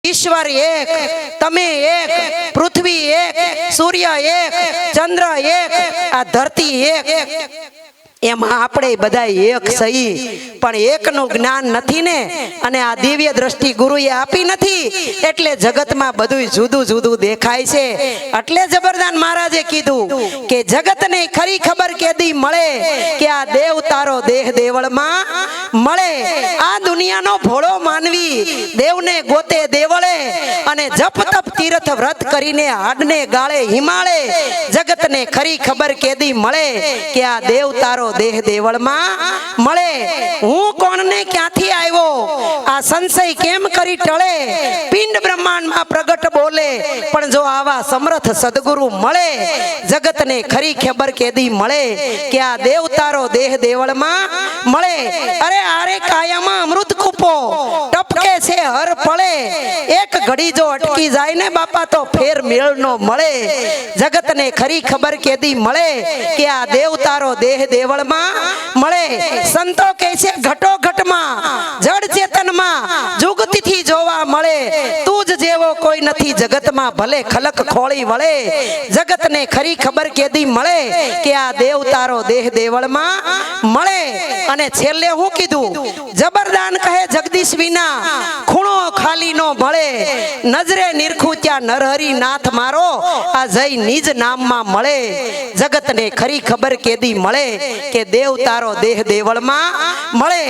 ईश्वर एक, तमे एक, पृथ्वी एक, सूर्य एक, चंद्र एक, आ धरती एक। એમાં આપણે બધા એક સહી, પણ એકનું જ્ઞાન નથી ને, અને આ દિવ્ય દ્રષ્ટિ ગુરુએ આપી નથી, એટલે જગતમાં બધું જુદું જુદું દેખાય છે। એટલે જબરદાન મહારાજે કીધું કે જગતને ખરી ખબર કેદી મળે કે આ દેવ તારો દેહ દેવળમાં મળે। આ દુનિયાનો ભોળો માનવી દેવને ગોતે દેવળે, અને જપ તપ તીર્થ વ્રત કરીને હાડને ગાળે હિમાળે। જગતને ખરી ખબર કેદી મળે કે આ દેવ તારો देह देवल में मळे। हूँ कोण ने क्यांथी आव्यो, आ संशय केम करी टळे। पिंड ब्रह्मांड में प्रगट बोले, पण जो आवा समर्थ सदगुरु मळे, जगत ने खरी खबर केदी मळे कि आ देव तारो देह देवल में मळे। अरे आरे कायामा अमृत कूपो टपके से हर पळे, एक घड़ी जो अटकी जाए ने बापा तो फेर मेल नो मळे। जगत ने खरी खबर केदी मळे कि आ देव तारो देह देवल में मळे। संतो कहे घटो घट में जड़ चेतन में जुगती थी जोवा मळे। तूज जेवो कोई नथी जगत में भले खलक खोली वळे। जगत ने खरी खबर केदी मळे कि आ देव तारो देह देवल में मळे। अने छेल्ले हूँ कीधु जबरदान कहे जगदीश विना खूणो खाली नो भळे। नजरे निरखू त्या नरहरि नाथ मारो, आ जय निज नाम में मळे। जगत ने खरी खबर केदी मळे के देव तारो देह देवल में मळे।